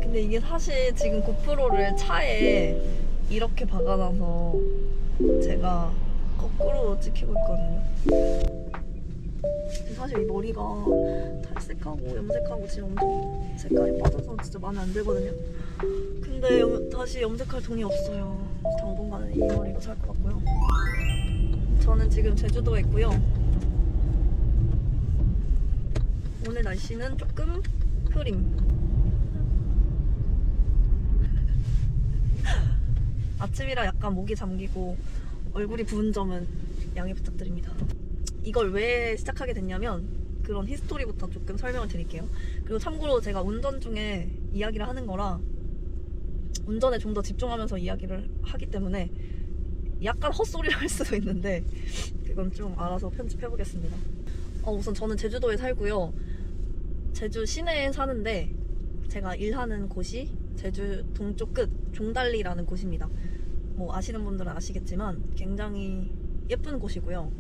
근데 이게 사실 지금 고프로를 차에 이렇게 박아놔서 제가 거꾸로 찍히고 있거든요. 사실 이 머리가 탈색하고 염색하고 지금 엄청 색깔이 빠져서 진짜 마음에 안 들거든요. 근데 다시 염색할 돈이 없어요. 당분간은 이 머리로 살 것 같고요. 저는 지금 제주도에 있고요. 오늘 날씨는 조금 흐림. 아침이라 약간 목이 잠기고 얼굴이 부은 점은 양해 부탁드립니다. 이걸 왜 시작하게 됐냐면 그런 히스토리부터 조금 설명을 드릴게요. 그리고 참고로 제가 운전 중에 이야기를 하는 거라 운전에 좀 더 집중하면서 이야기를 하기 때문에 약간 헛소리를 할 수도 있는데 그건 좀 알아서 편집해 보겠습니다. 우선 저는 제주도에 살고요. 제주 시내에 사는데 제가 일하는 곳이 제주 동쪽 끝 종달리라는 곳입니다. 뭐 아시는 분들은 아시겠지만 굉장히 예쁜 곳이고요.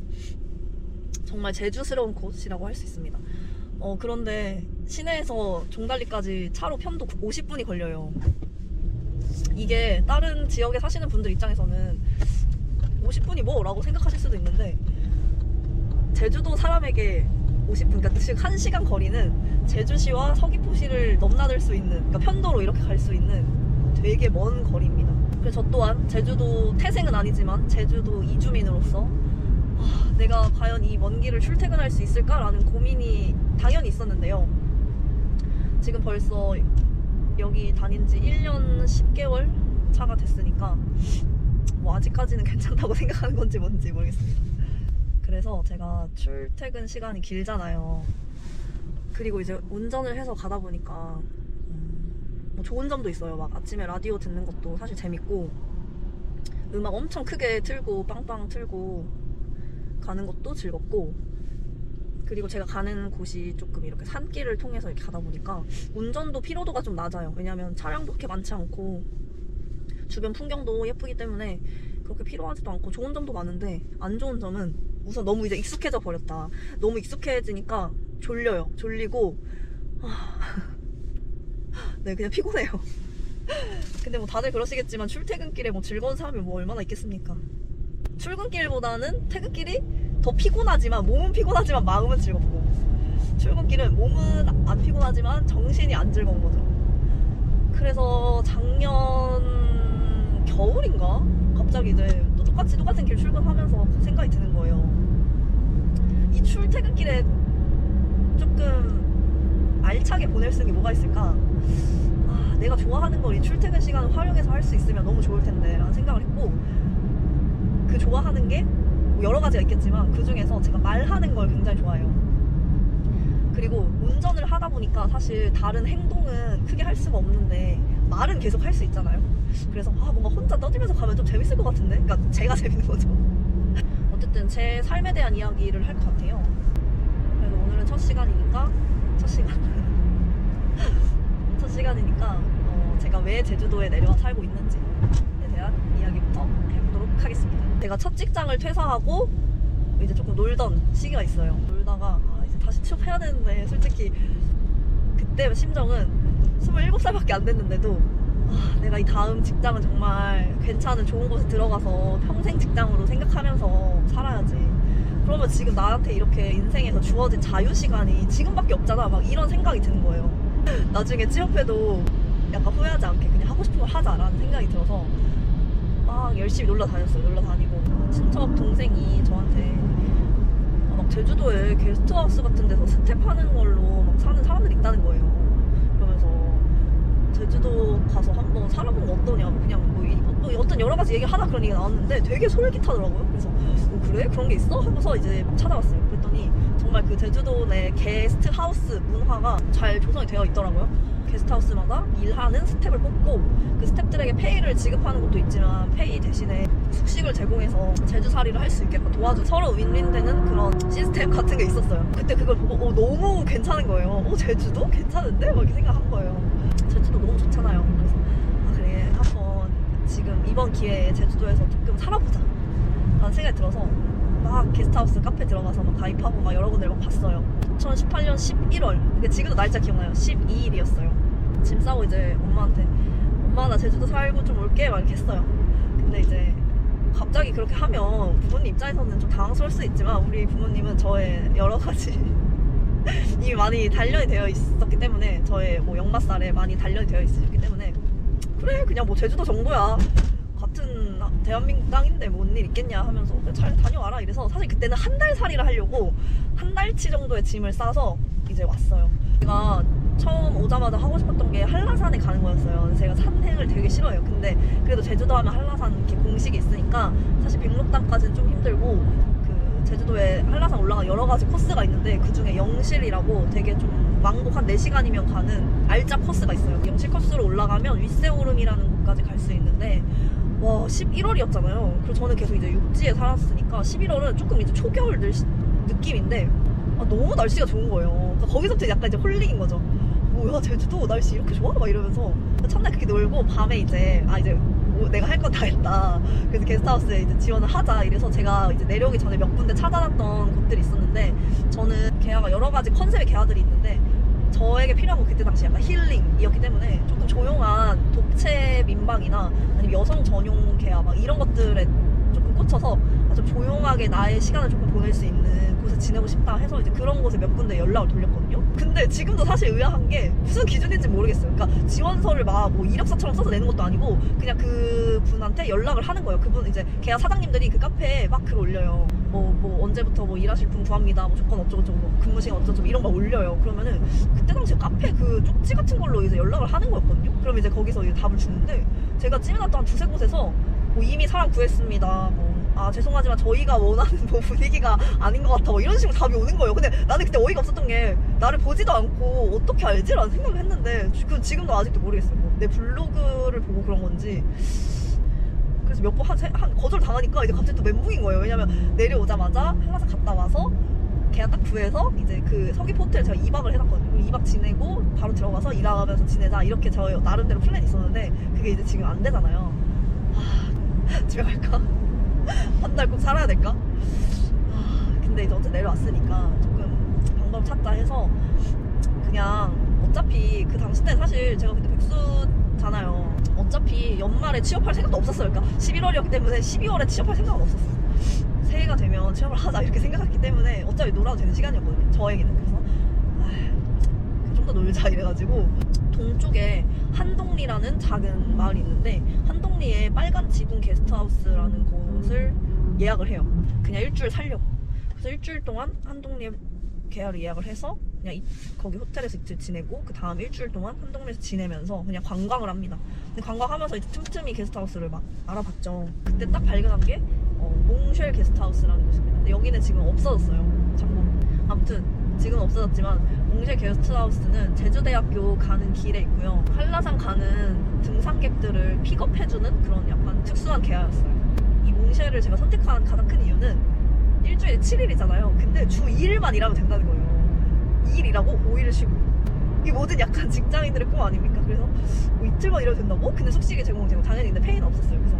정말 제주스러운 곳이라고 할 수 있습니다. 그런데 시내에서 종달리까지 차로 편도 50분이 걸려요. 이게 다른 지역에 사시는 분들 입장에서는 50분이 뭐? 라고 생각하실 수도 있는데 제주도 사람에게 50분, 그러니까 즉 1시간 거리는 제주시와 서귀포시를 넘나들 수 있는, 그러니까 편도로 이렇게 갈 수 있는 되게 먼 거리입니다. 그래서 저 또한 제주도 태생은 아니지만 제주도 이주민으로서 내가 과연 이 먼 길을 출퇴근할 수 있을까라는 고민이 당연히 있었는데요. 지금 벌써 여기 다닌 지 1년 10개월 차가 됐으니까 뭐 아직까지는 괜찮다고 생각하는 건지 뭔지 모르겠습니다. 그래서 제가 출퇴근 시간이 길잖아요. 그리고 이제 운전을 해서 가다 보니까 뭐 좋은 점도 있어요. 막 아침에 라디오 듣는 것도 사실 재밌고 음악 엄청 크게 틀고 빵빵 틀고 가는 것도 즐겁고, 그리고 제가 가는 곳이 조금 이렇게 산길을 통해서 이렇게 가다 보니까 운전도 피로도가 좀 낮아요. 왜냐면 차량도 그렇게 많지 않고 주변 풍경도 예쁘기 때문에 그렇게 피로하지도 않고 좋은 점도 많은데 안 좋은 점은 우선 너무 이제 익숙해져 버렸다. 너무 익숙해지니까 졸려요. 졸리고 네, 그냥 피곤해요. 근데 뭐 다들 그러시겠지만 출퇴근길에 뭐 즐거운 사람이 뭐 얼마나 있겠습니까? 출근길보다는 퇴근길이 더 피곤하지만 몸은 피곤하지만 마음은 즐겁고, 출근길은 몸은 안 피곤하지만 정신이 안 즐거운 거죠. 그래서 작년 겨울인가? 갑자기 이제 또 똑같은 길 출근하면서 생각이 드는 거예요. 이 출퇴근길에 조금 알차게 보낼 수 있는 게 뭐가 있을까? 내가 좋아하는 걸 이 출퇴근 시간을 활용해서 할 수 있으면 너무 좋을 텐데 라는 생각을 했고, 그 좋아하는 게 여러 가지가 있겠지만 그 중에서 제가 말하는 걸 굉장히 좋아해요. 그리고 운전을 하다 보니까 사실 다른 행동은 크게 할 수가 없는데 말은 계속 할 수 있잖아요. 그래서 뭔가 혼자 떠들면서 가면 좀 재밌을 것 같은데? 그러니까 제가 재밌는 거죠. 어쨌든 제 삶에 대한 이야기를 할 것 같아요. 그래서 오늘은 첫 시간이니까 제가 왜 제주도에 내려와 살고 있는지에 대한 이야기부터 해보도록 하겠습니다. 제가 첫 직장을 퇴사하고 이제 조금 놀던 시기가 있어요. 놀다가 이제 다시 취업해야 되는데, 솔직히 그때 심정은 27살밖에 안 됐는데도 내가 이 다음 직장은 정말 괜찮은 좋은 곳에 들어가서 평생 직장으로 생각하면서 살아야지. 그러면 지금 나한테 이렇게 인생에서 주어진 자유시간이 지금밖에 없잖아. 막 이런 생각이 드는 거예요. 나중에 취업해도 약간 후회하지 않게 그냥 하고 싶은 걸 하자라는 생각이 들어서 막 열심히 놀러 다녔어요. 놀러 다니고 친척 동생이 저한테 막 제주도에 게스트하우스 같은 데서 스텝하는 걸로 막 사는 사람들이 있다는 거예요. 그러면서 제주도 가서 한번 살아보는 거 어떠냐, 그냥 뭐 어떤 여러 가지 얘기 하다 그런 얘기가 나왔는데 되게 솔깃하더라고요. 그래서 그래? 그런 게 있어? 하고서 이제 막 찾아봤어요. 그랬더니 정말 그 제주도 내 게스트하우스 문화가 잘 조성이 되어 있더라고요. 게스트하우스마다 일하는 스텝을 뽑고 그 스텝들에게 페이를 지급하는 것도 있지만 페이 대신에 숙식을 제공해서 제주살이를 할 수 있게끔 도와주고 서로 윈윈되는 그런 시스템 같은 게 있었어요. 그때 그걸 보고 너무 괜찮은 거예요. 제주도? 괜찮은데? 막 이렇게 생각한 거예요. 제주도 너무 좋잖아요. 그래서 그래, 한번 지금 이번 기회에 제주도에서 조금 살아보자 라는 생각이 들어서 막 게스트하우스 카페 들어가서 막 가입하고 막 여러 군데 막 봤어요. 2018년 11월. 근데 지금도 날짜 기억나요. 12일이었어요. 짐 싸고 이제 엄마한테 엄마 나 제주도 살고 좀 올게 막 이렇게 했어요. 근데 이제 갑자기 그렇게 하면 부모님 입장에서는 좀 당황스러울 수 있지만 우리 부모님은 저의 여러 가지 이미 많이 단련이 되어 있었기 때문에 저의 뭐 역마살에 많이 단련이 되어 있었기 때문에 그래 그냥 뭐 제주도 정도야 같은 대한민국 땅인데 뭔 일 있겠냐 하면서 그냥 잘 다녀와라 이래서 사실 그때는 한 달 살이를 하려고 한 달치 정도의 짐을 싸서 이제 왔어요. 제가 처음 오자마자 하고 싶었던 게 한라산에 가는 거였어요. 제가 산행을 되게 싫어해요. 근데 그래도 제주도 하면 한라산 이렇게 공식이 있으니까 사실 백록담까지는 좀 힘들고 그 제주도에 한라산 올라가 여러 가지 코스가 있는데 그 중에 영실이라고 되게 좀 왕복 한 4시간이면 가는 알짜 코스가 있어요. 영실 코스로 올라가면 윗세오름이라는 곳까지 갈 수 있는데 와 11월이었잖아요. 그리고 저는 계속 이제 육지에 살았으니까 11월은 조금 이제 초겨울 느낌인데 너무 날씨가 좋은 거예요. 그러니까 거기서부터 약간 이제 홀릭인 거죠. 뭐야 제주도 날씨 이렇게 좋아? 막 이러면서 첫날 그렇게 놀고 밤에 이제 이제 뭐 내가 할 건 다 했다. 그래서 게스트하우스에 이제 지원을 하자. 이래서 제가 이제 내려오기 전에 몇 군데 찾아놨던 곳들이 있었는데 저는 계야가 여러 가지 컨셉의 계야들이 있는데 저에게 필요한 건 그때 당시 약간 힐링이었기 때문에 조금 조용한 독채 민방이나 아니면 여성 전용 계야 막 이런 것들에 조금 꽂혀서 좀 조용하게 나의 시간을 조금 보낼 수 있는 곳에 지내고 싶다 해서 이제 그런 곳에 몇 군데 연락을 돌렸거든요. 근데 지금도 사실 의아한 게 무슨 기준인지 모르겠어요. 그러니까 지원서를 막 뭐 이력서처럼 써서 내는 것도 아니고 그냥 그 분한테 연락을 하는 거예요. 그분 이제 계야 사장님들이 그 카페에 막 글 올려요. 뭐 언제부터 뭐 일하실 분 구합니다. 뭐 조건 어쩌고저쩌고 뭐 근무 시간 어쩌고저쩌고 이런 거 올려요. 그러면은 그때 당시 카페 그 쪽지 같은 걸로 이제 연락을 하는 거였거든요. 그럼 이제 거기서 이제 답을 주는데 제가 찜해놨던 한 두세 곳에서 뭐 이미 사람 구했습니다. 죄송하지만 저희가 원하는 뭐 분위기가 아닌 것 같아. 뭐 이런 식으로 답이 오는 거예요. 근데 나는 그때 어이가 없었던 게 나를 보지도 않고 어떻게 알지? 라는 생각을 했는데 지금도 아직도 모르겠어요. 내 블로그를 보고 그런 건지. 그래서 몇 번 한 거절 당하니까 이제 갑자기 또 멘붕인 거예요. 왜냐면 내려오자마자 한라산 갔다 와서 걔가 딱 구해서 이제 그 서귀포 호텔에 제가 2박을 해놨거든요. 2박 지내고 바로 들어가서 일하면서 지내자 이렇게 저 나름대로 플랜이 있었는데 그게 이제 지금 안 되잖아요. 집에 갈까? 한 달 꼭 살아야 될까? 근데 이제 어제 내려왔으니까 조금 방법 찾자 해서 그냥 어차피 그 당시 때 사실 제가 그때 백수잖아요. 어차피 연말에 취업할 생각도 없었어요. 그러니까 11월이었기 때문에 12월에 취업할 생각은 없었어요. 새해가 되면 취업을 하자 이렇게 생각했기 때문에 어차피 놀아도 되는 시간이었거든요. 저에게는. 그래서 좀 더 놀자 이래가지고 동쪽에 한동리라는 작은 마을이 있는데 한동리에 빨간 지붕 게스트하우스라는 곳을 예약을 해요. 그냥 일주일 살려고. 그래서 일주일 동안 한동리에 계약을 예약을 해서 그냥 거기 호텔에서 이틀 지내고 그 다음 일주일 동안 한동리에서 지내면서 그냥 관광을 합니다. 근데 관광하면서 이제 틈틈이 게스트하우스를 막 알아봤죠. 그때 딱 발견한 게 몽쉘 게스트하우스라는 곳입니다. 근데 여기는 지금 없어졌어요. 참고로. 아무튼 지금 없어졌지만 몽쉘 게스트하우스는 제주대학교 가는 길에 있고요. 한라산 가는 등산객들을 픽업해주는 그런 약간 특수한 계약이었어요. 이 몽쉘을 제가 선택한 가장 큰 이유는 일주일에 7일이잖아요. 근데 주 2일만 일하면 된다는 거예요. 2일 일하고 5일을 쉬고. 이 모든 약간 직장인들의 꿈 아닙니까? 그래서 뭐 이틀만 일해도 된다고? 근데 숙식이 제공되고 당연히 근데 페이는 없었어요. 그래서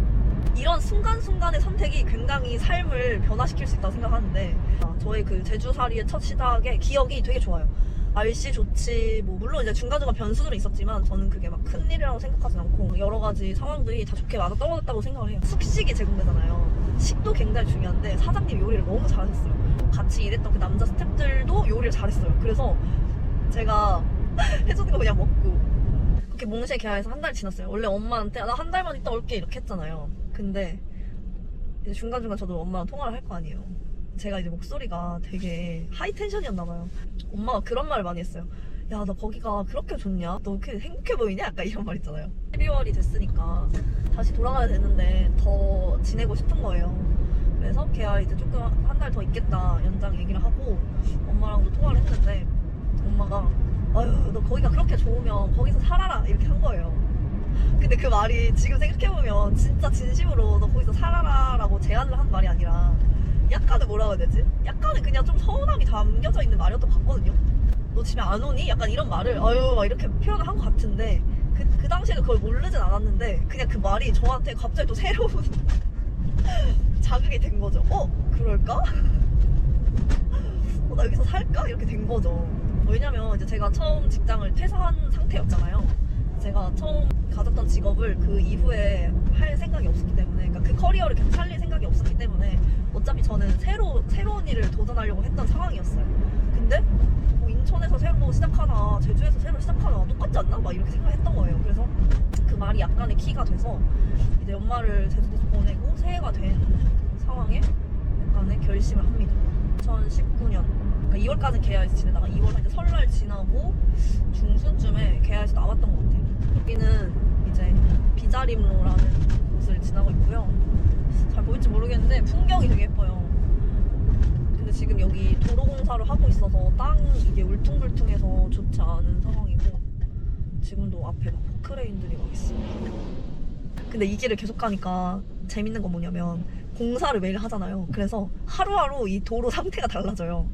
이런 순간순간의 선택이 굉장히 삶을 변화시킬 수 있다고 생각하는데 저의 그 제주살이의 첫 시작의 기억이 되게 좋아요. 날씨 좋지, 뭐 물론 이제 중간중간 변수들은 있었지만 저는 그게 막 큰일이라고 생각하지 않고 여러 가지 상황들이 다 좋게 맞아 떨어졌다고 생각을 해요. 숙식이 제공되잖아요. 식도 굉장히 중요한데 사장님이 요리를 너무 잘하셨어요. 같이 일했던 그 남자 스태프들도 요리를 잘했어요. 그래서 제가 해주는 거 그냥 먹고 그렇게 몽쉘 계약에서 한 달 지났어요. 원래 엄마한테 나 한 달만 있다 올게 이렇게 했잖아요. 근데 이제 중간중간 저도 엄마랑 통화를 할 거 아니에요. 제가 이제 목소리가 되게 하이텐션이었나봐요. 엄마가 그런 말을 많이 했어요. 야, 너 거기가 그렇게 좋냐? 너 그렇게 행복해 보이냐? 약간 이런 말 있잖아요. 12월이 됐으니까 다시 돌아가야 되는데 더 지내고 싶은 거예요. 그래서 걔가 이제 조금 한 달 더 있겠다 연장 얘기를 하고 엄마랑도 통화를 했는데 엄마가 아유, 너 거기가 그렇게 좋으면 거기서 살아라 이렇게 한 거예요. 근데 그 말이 지금 생각해보면 진짜 진심으로 너 거기서 살아라 라고 제안을 한 말이 아니라 약간은 뭐라고 해야 되지? 약간은 그냥 좀 서운함이 담겨져 있는 말이었던 것 같거든요. 너 집에 안 오니? 약간 이런 말을 아유 막 이렇게 표현을 한 것 같은데 그 당시에는 그걸 모르진 않았는데 그냥 그 말이 저한테 갑자기 또 새로운 자극이 된 거죠. 그럴까? 나 여기서 살까? 이렇게 된 거죠. 왜냐면 이제 제가 처음 직장을 퇴사한 상태였잖아요. 제가 처음 가졌던 직업을 그 이후에 할 생각이 없었기 때문에, 그러니까 그 커리어를 계속 살릴 생각이 없었기 때문에 어차피 저는 새로운 일을 도전하려고 했던 상황이었어요. 근데 뭐 인천에서 새로 시작하나 제주에서 새로 시작하나 똑같지 않나? 막 이렇게 생각했던 거예요. 그래서 그 말이 약간의 키가 돼서 이제 연말을 제주도에서 보내고 새해가 된 상황에 약간의 결심을 합니다. 2019년 그러니까 2월까지 계야에서 지내다가 2월 이제 설날 지나고 중순쯤에 계야에서 나왔던 것 같아요. 여기는 이제 비자림로라는 곳을 지나고 있고요. 잘 보일지 모르겠는데 풍경이 되게 예뻐요. 근데 지금 여기 도로 공사를 하고 있어서 땅이 이게 울퉁불퉁해서 좋지 않은 상황이고, 지금도 앞에 막 포크레인들이 막 있어요. 근데 이 길을 계속 가니까 재밌는 건 뭐냐면 공사를 매일 하잖아요. 그래서 하루하루 이 도로 상태가 달라져요.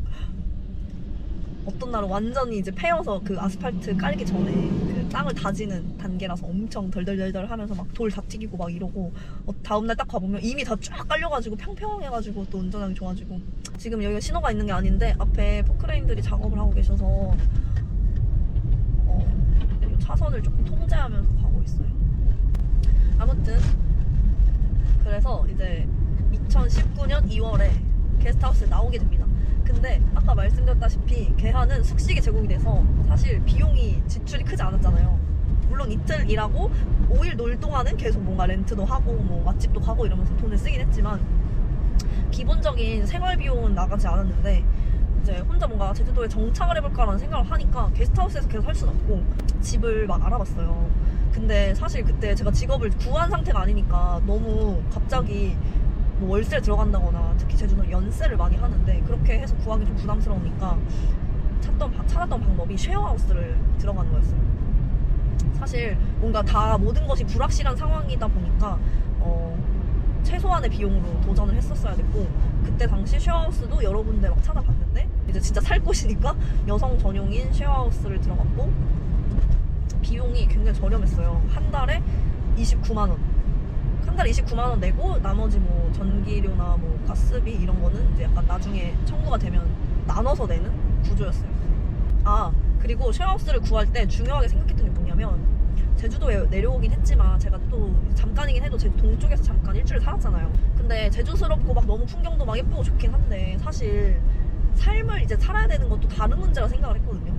어떤 날은 완전히 이제 패여서 그 아스팔트 깔기 전에 그 땅을 다지는 단계라서 엄청 덜덜덜덜 하면서 막 돌 다 튀기고 막 이러고, 다음날 딱 가보면 이미 다 쫙 깔려가지고 평평해가지고 또 운전하기 좋아지고. 지금 여기가 신호가 있는 게 아닌데 앞에 포크레인들이 작업을 하고 계셔서 차선을 조금 통제하면서 가고 있어요. 아무튼 그래서 이제 2019년 2월에 게스트하우스에 나오게 됩니다. 근데 아까 말씀드렸다시피 계하는 숙식이 제공이 돼서 사실 비용이 지출이 크지 않았잖아요. 물론 이틀 일하고 5일 놀 동안은 계속 뭔가 렌트도 하고 뭐 맛집도 가고 이러면서 돈을 쓰긴 했지만 기본적인 생활 비용은 나가지 않았는데, 이제 혼자 뭔가 제주도에 정착을 해볼까라는 생각을 하니까 게스트하우스에서 계속 살 수는 없고 집을 막 알아봤어요. 근데 사실 그때 제가 직업을 구한 상태가 아니니까 너무 갑자기 뭐 월세를 들어간다거나, 특히 제주도는 연세를 많이 하는데 그렇게 해서 구하기 좀 부담스러우니까 찾았던 방법이 쉐어하우스를 들어가는 거였어요. 사실 뭔가 다 모든 것이 불확실한 상황이다 보니까 최소한의 비용으로 도전을 했었어야 됐고, 그때 당시 쉐어하우스도 여러 군데 막 찾아봤는데 이제 진짜 살 곳이니까 여성 전용인 쉐어하우스를 들어갔고, 비용이 굉장히 저렴했어요. 한 달에 29만 원. 한 달에 29만 원 내고 나머지 뭐 전기료나 뭐 가스비 이런 거는 이제 약간 나중에 청구가 되면 나눠서 내는 구조였어요. 그리고 쉐어하우스를 구할 때 중요하게 생각했던 게 뭐냐면, 제주도에 내려오긴 했지만 제가 또 잠깐이긴 해도 제주 동쪽에서 잠깐 일주일 살았잖아요. 근데 제주스럽고 막 너무 풍경도 막 예쁘고 좋긴 한데 사실 삶을 이제 살아야 되는 것도 다른 문제라 생각을 했거든요.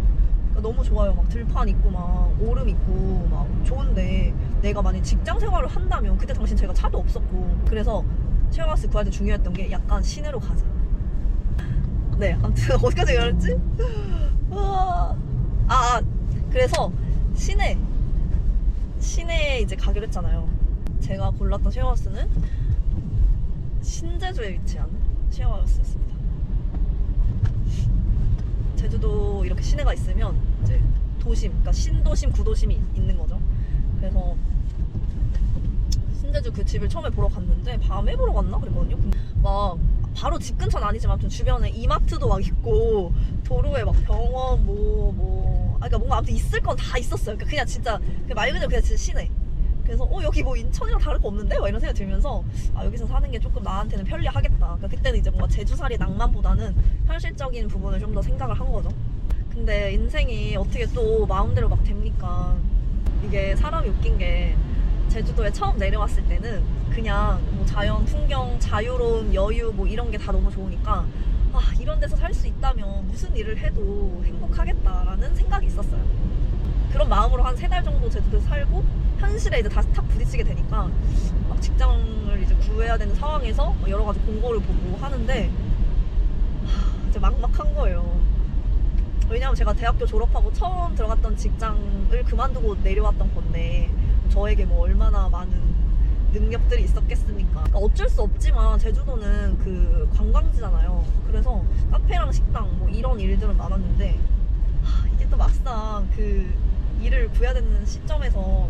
그러니까 너무 좋아요. 막 들판 있고 막 오름 있고 막 좋은데, 내가 만약 직장 생활을 한다면 그때 당시 제가 차도 없었고, 그래서 쉐어하우스 구할 때 중요했던 게 약간 시내로 가자. 네, 아무튼 어디까지 얘기했지? 그래서 시내에 이제 가기로 했잖아요. 제가 골랐던 쉐어하우스는 신제주에 위치한 쉐어하우스였습니다. 제주도 이렇게 시내가 있으면 이제 도심, 그러니까 신도심, 구도심이 있는 거죠. 그래서 신제주 그 집을 처음에 보러 갔는데 밤에 보러 갔나 그랬거든요. 막 바로 집 근처는 아니지만 좀 주변에 이마트도 막 있고 도로에 막 병원 그러니까 뭔가 아무튼 있을 건 다 있었어요. 그러니까 그냥 진짜 말 그대로 그냥 진짜 시내. 그래서 여기 뭐 인천이랑 다를 거 없는데? 막 이런 생각이 들면서 여기서 사는 게 조금 나한테는 편리하겠다. 그러니까 그때는 이제 뭔가 제주살이 낭만보다는 현실적인 부분을 좀 더 생각을 한 거죠. 근데 인생이 어떻게 또 마음대로 막 됩니까? 이게 사람이 웃긴 게, 제주도에 처음 내려왔을 때는 그냥 뭐 자연, 풍경, 자유로움, 여유 뭐 이런 게 다 너무 좋으니까 이런 데서 살 수 있다면 무슨 일을 해도 행복하겠다라는 생각이 있었어요. 그런 마음으로 한 3달 정도 제주도에 살고 현실에 이제 다시 탁 부딪히게 되니까 막 직장을 이제 구해야 되는 상황에서 여러 가지 공고를 보고 하는데 이제 막막한 거예요. 왜냐면 제가 대학교 졸업하고 처음 들어갔던 직장을 그만두고 내려왔던 건데 저에게 뭐 얼마나 많은 능력들이 있었겠습니까. 그러니까 어쩔 수 없지만 제주도는 그 관광지잖아요. 그래서 카페랑 식당 뭐 이런 일들은 많았는데 이게 또 막상 그 일을 구해야 되는 시점에서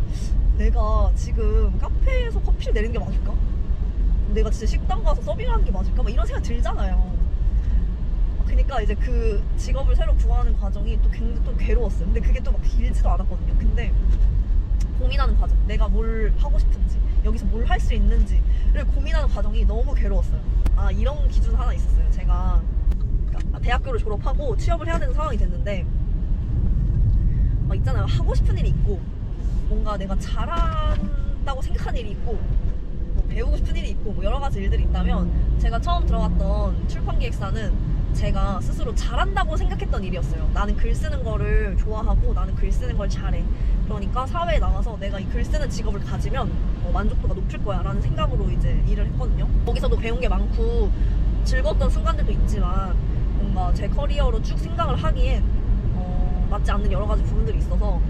내가 지금 카페에서 커피를 내리는 게 맞을까? 내가 진짜 식당 가서 서빙하는 게 맞을까? 막 이런 생각 들잖아요. 그러니까 이제 그 직업을 새로 구하는 과정이 또 굉장히 또 괴로웠어요. 근데 그게 또 막 길지도 않았거든요. 근데 고민하는 과정, 내가 뭘 하고 싶은지, 여기서 뭘 할 수 있는지를 고민하는 과정이 너무 괴로웠어요. 아, 이런 기준 하나 있었어요. 제가 그러니까 대학교를 졸업하고 취업을 해야 되는 상황이 됐는데, 막 있잖아요. 하고 싶은 일이 있고, 뭔가 내가 잘한다고 생각하는 일이 있고, 뭐 배우고 싶은 일이 있고, 뭐 여러 가지 일들이 있다면, 제가 처음 들어갔던 출판기획사는 제가 스스로 잘한다고 생각했던 일이었어요. 나는 글 쓰는 거를 좋아하고 나는 글 쓰는 걸 잘해. 그러니까 사회에 나가서 내가 이 글 쓰는 직업을 가지면 만족도가 높을 거야 라는 생각으로 이제 일을 했거든요. 거기서도 배운 게 많고 즐거웠던 순간들도 있지만 뭔가 제 커리어로 쭉 생각을 하기엔 맞지 않는 여러 가지 부분들이 있어서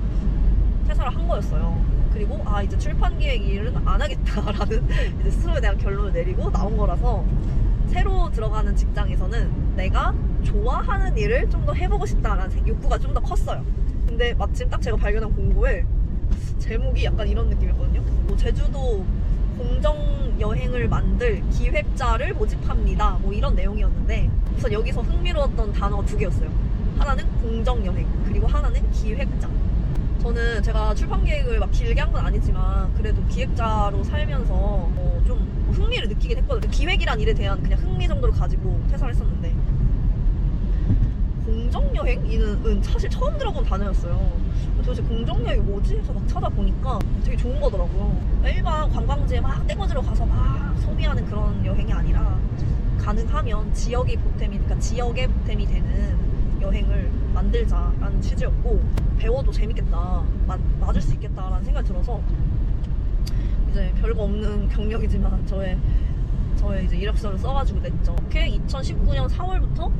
퇴사를 한 거였어요. 그리고 이제 출판기획 일은 안 하겠다라는 이제 스스로에 대한 결론을 내리고 나온 거라서, 새로 들어가는 직장에서는 내가 좋아하는 일을 좀 더 해보고 싶다라는 욕구가 좀 더 컸어요. 근데 마침 딱 제가 발견한 공고에 제목이 약간 이런 느낌이었거든요. 뭐 제주도 공정여행을 만들 기획자를 모집합니다, 뭐 이런 내용이었는데, 우선 여기서 흥미로웠던 단어가 두 개였어요. 하나는 공정여행, 그리고 하나는 기획자. 저는 제가 출판계획을 막 길게 한 건 아니지만 그래도 기획자로 살면서 좀 흥미를 느끼긴 했거든요. 기획이란 일에 대한 그냥 흥미 정도를 가지고 퇴사를 했었는데, 공정여행은 사실 처음 들어본 단어였어요. 도대체 공정여행이 뭐지? 해서 막 찾아보니까 되게 좋은 거더라고요. 일반 관광지에 막 떼거지로 가서 막 소비하는 그런 여행이 아니라, 가능하면 지역의 보탬이 되는 여행을 만들자라는 취지였고, 배워도 재밌겠다, 맞을 수 있겠다라는 생각이 들어서 이제 별거 없는 경력이지만 저의 이제 이력서를 써가지고 냈죠. 이렇게 2019년 4월부터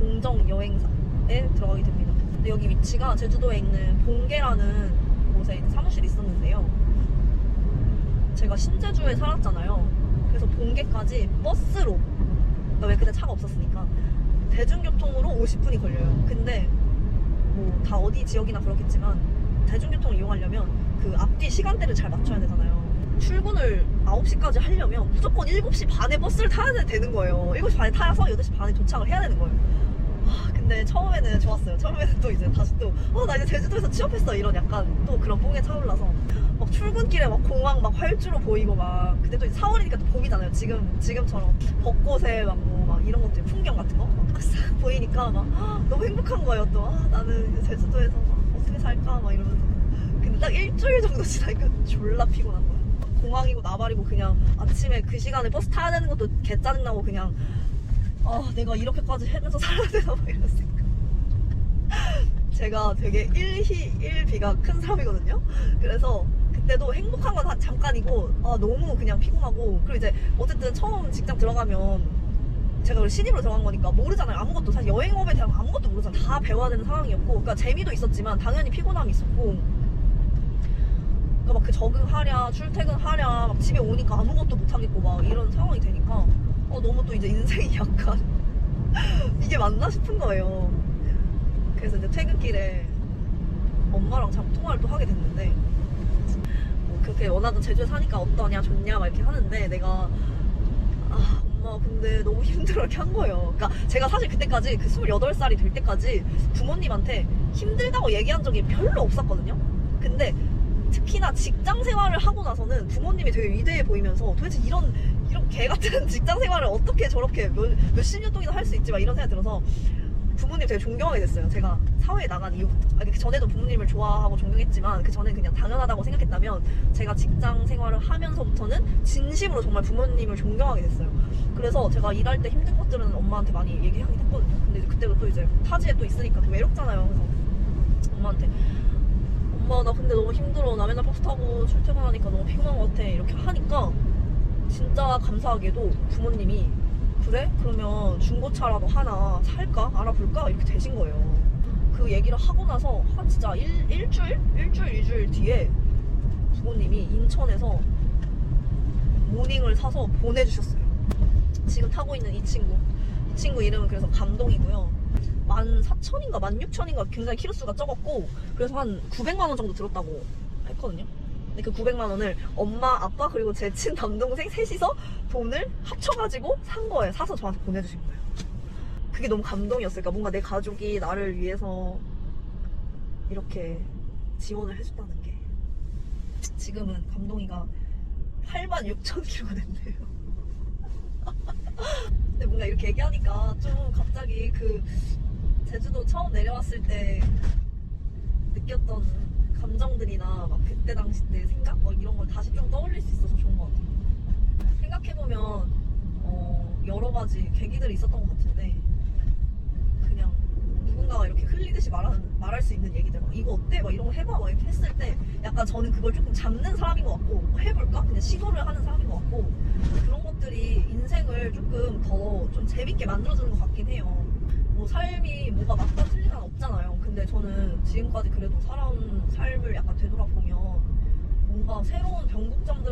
공정여행사에 들어가게 됩니다. 근데 여기 위치가 제주도에 있는 봉계라는 곳에 이제 사무실이 있었는데요. 제가 신제주에 살았잖아요. 그래서 봉계까지 버스로, 그러니까 왜 그때 차가 없었으니까 대중교통으로 50분이 걸려요. 근데 뭐 다 어디 지역이나 그렇겠지만 대중교통을 이용하려면 그 앞뒤 시간대를 잘 맞춰야 되잖아요. 출근을 9시까지 하려면 무조건 7시 반에 버스를 타야 되는 거예요. 7시 반에 타서 8시 반에 도착을 해야 되는 거예요. 근데 처음에는 좋았어요. 처음에는 또 이제 다시 또 나 이제 제주도에서 취업했어, 이런 약간 또 그런 뽕에 차올라서 막 출근길에 막 공항 막 활주로 보이고, 막 그때 또 이제 4월이니까 또 봄이잖아요. 지금처럼 벚꽃에 막 이런 것들, 풍경 같은 거 막 싹 보이니까 막 너무 행복한 거예요. 또 나는 이제 제주도에서 막 어떻게 살까 막 이러면서. 근데 딱 일주일 정도 지나니까 졸라 피곤한 거야. 공항이고 나발이고, 그냥 아침에 그 시간에 버스 타야 되는 것도 개 짜증나고, 그냥 내가 이렇게까지 하면서 살아야 되나 막 이런 생각. 제가 되게 일희일비가 큰 사람이거든요. 그래서 그때도 행복한 건 잠깐이고 너무 그냥 피곤하고, 그리고 이제 어쨌든 처음 직장 들어가면 제가 신입으로 들어간 거니까 모르잖아요. 아무것도. 사실 여행업에 대한 아무것도 모르잖아요. 다 배워야 되는 상황이었고, 그러니까 재미도 있었지만 당연히 피곤함이 있었고, 그러니까 막 그 적응하랴 출퇴근하랴 막 집에 오니까 아무것도 못하겠고 막 이런 상황이 되니까 너무 또 이제 인생이 약간 이게 맞나 싶은 거예요. 그래서 이제 퇴근길에 엄마랑 자꾸 통화를 또 하게 됐는데, 뭐 그렇게 원하던 제주에 사니까 어떠냐 좋냐 막 이렇게 하는데, 내가 엄마 근데 너무 힘들어 이렇게 한 거예요. 그러니까 제가 사실 그때까지 그 28살이 될 때까지 부모님한테 힘들다고 얘기한 적이 별로 없었거든요. 근데 특히나 직장 생활을 하고 나서는 부모님이 되게 위대해 보이면서, 도대체 이런 개 같은 직장 생활을 어떻게 저렇게 몇십 년 동이나 할 수 있지 막 이런 생각이 들어서 부모님 되게 존경하게 됐어요. 제가 사회에 나간 이후부터. 그 전에도 부모님을 좋아하고 존경했지만 그 전에 그냥 당연하다고 생각했다면, 제가 직장 생활을 하면서부터는 진심으로 정말 부모님을 존경하게 됐어요. 그래서 제가 일할 때 힘든 것들은 엄마한테 많이 얘기하긴 했거든요. 근데 그때도 또 이제 타지에 또 있으니까 또 외롭잖아요. 그래서 엄마한테 엄마 나 근데 너무 힘들어, 나 맨날 버스 타고 출퇴근하니까 너무 피곤한 것 같아 이렇게 하니까, 진짜 감사하게도 부모님이 그래? 그러면 중고차라도 하나 살까? 알아볼까? 이렇게 되신 거예요. 그 얘기를 하고 나서 한 진짜 일주일, 2주일 뒤에 부모님이 인천에서 모닝을 사서 보내주셨어요. 지금 타고 있는 이 친구 이름은 그래서 감동이고요. 14,000인가 16,000인가 굉장히 키로수가 적었고, 그래서 한 900만원 정도 들었다고 했거든요. 근데 그 900만원을 엄마, 아빠 그리고 제 친남동생 셋이서 돈을 합쳐가지고 산 거예요. 사서 저한테 보내주신 거예요. 그게 너무 감동이었어요. 그러니까 뭔가 내 가족이 나를 위해서 이렇게 지원을 해줬다는 게. 지금은 감동이가 86,000km가 된대요. 근데 뭔가 이렇게 얘기하니까 좀 갑자기 그 제주도 처음 내려왔을 때 느꼈던 감정들이나 막 그때 당시 때 생각 뭐 이런 걸 다시 좀 떠올릴 수 있어서 좋은 것 같아요. 생각해보면 여러 가지 계기들이 있었던 것 같은데 그냥 누군가가 이렇게 흘리듯이 말할 수 있는 얘기들 막 이거 어때? 막 이런 거 해봐 막 이렇게 했을 때 약간 저는 그걸 조금 잡는 사람인 것 같고 뭐 해볼까? 그냥 시도를 하는 사람인 것 같고 그런 것들이 인생을 조금 더 좀 재밌게 만들어주는 것 같긴 해요. 뭐 삶이 뭐가 맞다 틀리다 없잖아요. 근데 저는 지금까지 그래도 살아온 삶을 약간 되돌아보면 뭔가 새로운 변곡점들을